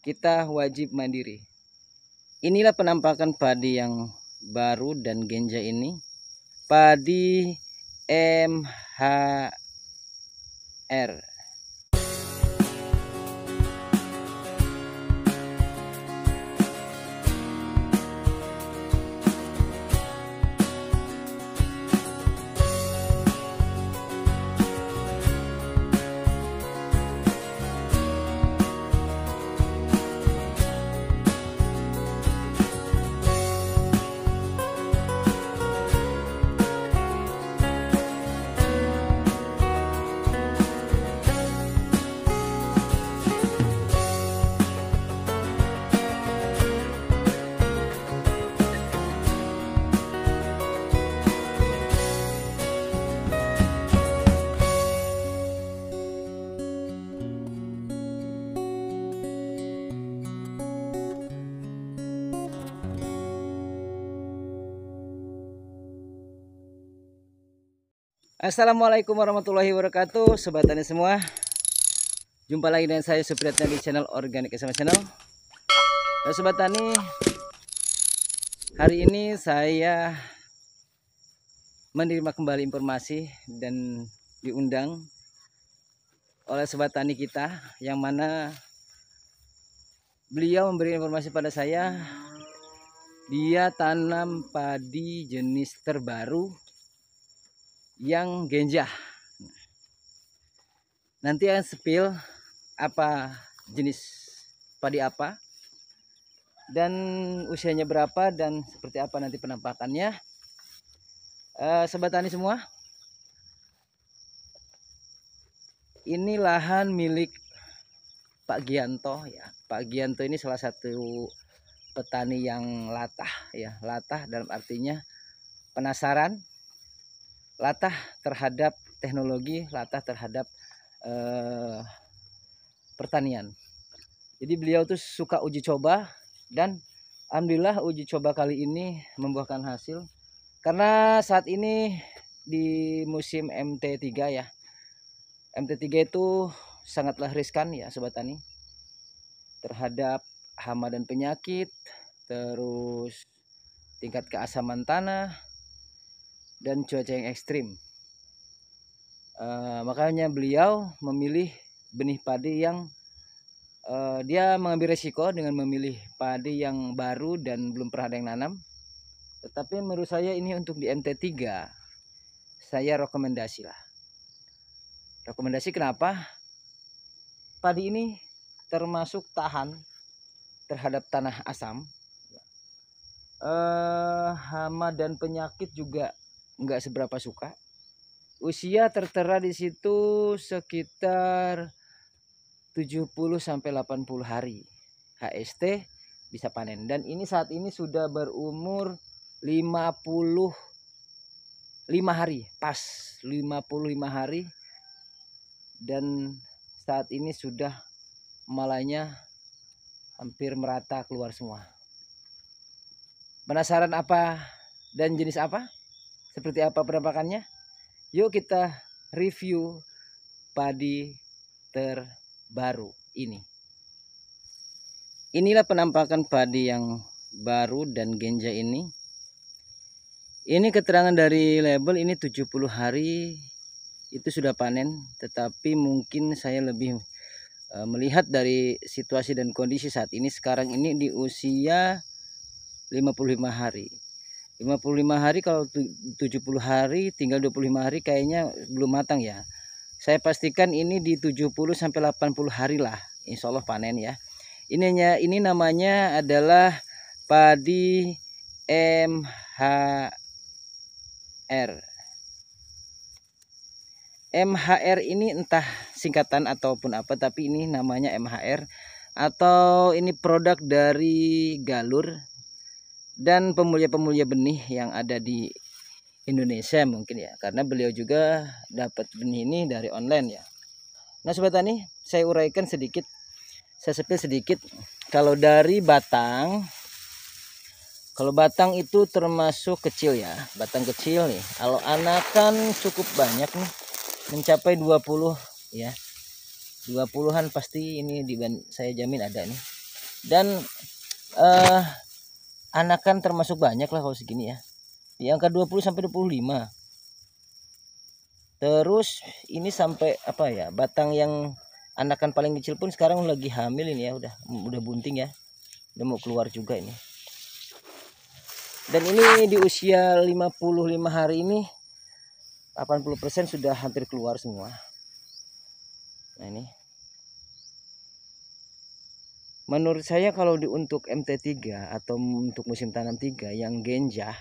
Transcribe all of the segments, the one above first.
kita wajib mandiri. Inilah penampakan padi yang baru dan genja ini. Padi MHR. Assalamualaikum warahmatullahi wabarakatuh, sobat tani semua. Jumpa lagi dengan saya Supriyatna di channel Organic SMA Channel. Nah, sobat tani, hari ini saya menerima kembali informasi dan diundang oleh sobat tani kita, yang mana beliau memberi informasi pada saya. Dia tanam padi jenis terbaru yang genja. Nanti akan spill apa jenis padi apa dan usianya berapa dan seperti apa nanti penampakannya. Sobat tani semua, ini lahan milik Pak Gianto ya. Pak Gianto ini salah satu petani yang latah ya. Latah dalam artinya penasaran, latah terhadap teknologi, latah terhadap pertanian. Jadi beliau tuh suka uji coba, dan alhamdulillah uji coba kali ini membuahkan hasil. Karena saat ini di musim MT3 ya. MT3 itu sangatlah riskan ya sobat tani, terhadap hama dan penyakit, terus tingkat keasaman tanah, dan cuaca yang ekstrim. Makanya beliau memilih benih padi yang dia mengambil resiko dengan memilih padi yang baru dan belum pernah ada yang nanam. Tetapi menurut saya ini untuk di MT3 saya rekomendasi lah. Rekomendasi kenapa? Padi ini termasuk tahan terhadap tanah asam, hama dan penyakit juga nggak seberapa suka. Usia tertera di situ sekitar 70 sampai 80 hari. HST bisa panen, dan ini saat ini sudah berumur 55 hari, pas 55 hari, dan saat ini sudah malainya hampir merata keluar semua. Penasaran apa dan jenis apa? Seperti apa penampakannya? Yuk kita review padi terbaru ini. Inilah penampakan padi yang baru dan genja ini. Ini keterangan dari label, ini 70 hari itu sudah panen. Tetapi mungkin saya lebih melihat dari situasi dan kondisi saat ini. Sekarang ini di usia 55 hari. 55 hari, kalau 70 hari tinggal 25 hari kayaknya belum matang ya. Saya pastikan ini di 70 sampai 80 hari lah, insya Allah panen ya. Ini namanya adalah padi MHR. MHR ini entah singkatan ataupun apa, tapi ini namanya MHR, atau ini produk dari Galur dan pemulia-pemulia benih yang ada di Indonesia mungkin ya, karena beliau juga dapat benih ini dari online ya. Nah sobat tani, saya uraikan sedikit, saya spill sedikit. Kalau dari batang, kalau batang itu termasuk kecil ya, batang kecil nih. Kalau anakan cukup banyak nih, mencapai 20 ya, 20-an pasti ini saya jamin ada nih. Dan anakan termasuk banyak lah kalau segini ya. Di angka 20 sampai 25. Terus ini sampai apa ya, batang yang anakan paling kecil pun sekarang lagi hamil ini ya, udah bunting ya. Udah mau keluar juga ini. Dan ini di usia 55 hari ini 80% sudah hampir keluar semua. Nah ini. Menurut saya kalau untuk MT3 atau untuk musim tanam 3 yang genjah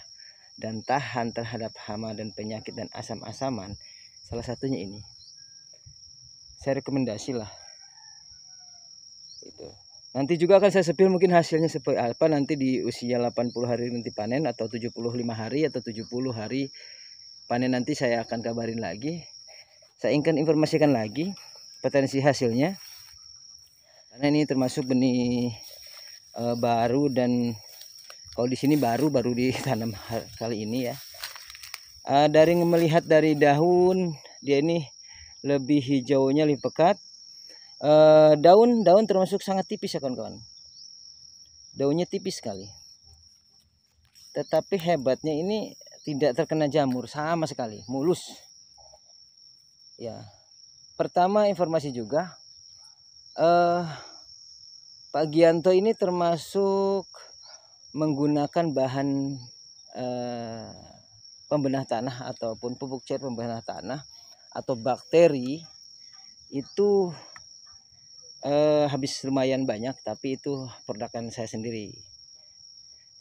dan tahan terhadap hama dan penyakit dan asam-asaman, salah satunya ini. Saya rekomendasi lah. Itu. Nanti juga akan saya sepil mungkin hasilnya seperti apa nanti di usia 80 hari nanti panen, atau 75 hari atau 70 hari panen, nanti saya akan kabarin lagi. Saya ingin informasikan lagi potensi hasilnya. Karena ini termasuk benih baru, dan kalau di sini baru ditanam kali ini ya. Dari melihat dari daun, dia ini lebih hijaunya, lebih pekat. Daun termasuk sangat tipis ya kawan-kawan. Daunnya tipis sekali. Tetapi hebatnya ini tidak terkena jamur sama sekali, mulus. Ya. Pertama informasi juga, Pak Gianto ini termasuk menggunakan bahan pembenah tanah ataupun pupuk cair pembenah tanah atau bakteri itu habis lumayan banyak, tapi itu produkan saya sendiri.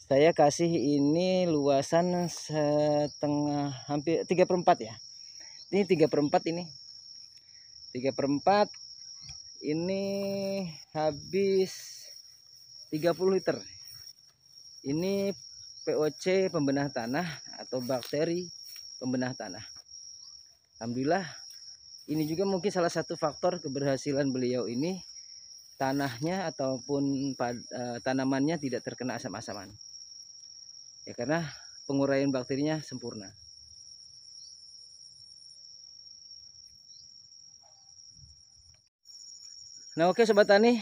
Saya kasih ini luasan setengah, hampir 3/4 ya. Ini 3/4 ini. 3/4 ini habis 30 liter. Ini POC pembenah tanah atau bakteri pembenah tanah. Alhamdulillah, ini juga mungkin salah satu faktor keberhasilan beliau ini, tanahnya ataupun tanamannya tidak terkena asam-asaman. Ya karena penguraian bakterinya sempurna. Nah oke sobat tani,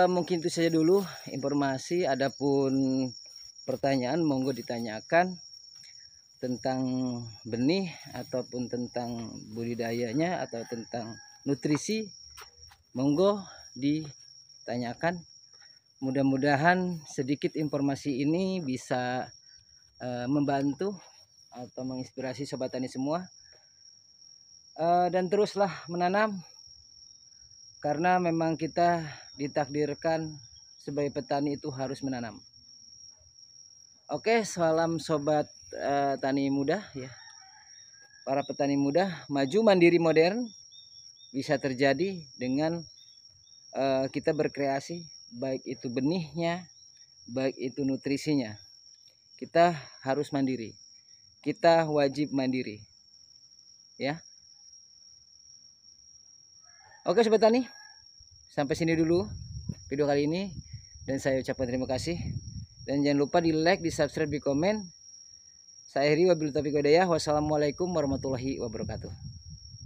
mungkin itu saja dulu informasi. Adapun pertanyaan monggo ditanyakan tentang benih ataupun tentang budidayanya atau tentang nutrisi, monggo ditanyakan. Mudah-mudahan sedikit informasi ini bisa membantu atau menginspirasi sobat tani semua, dan teruslah menanam, karena memang kita ditakdirkan sebagai petani itu harus menanam. Oke, salam sobat tani muda ya. Para petani muda, maju mandiri modern bisa terjadi dengan kita berkreasi, baik itu benihnya, baik itu nutrisinya. Kita harus mandiri. Kita wajib mandiri. Ya. Oke sobat tani, sampai sini dulu video kali ini, dan saya ucapkan terima kasih. Dan jangan lupa di like, di subscribe, di komen. Saya akhiri wabillahi taufiq wal hidayah. Wassalamualaikum warahmatullahi wabarakatuh.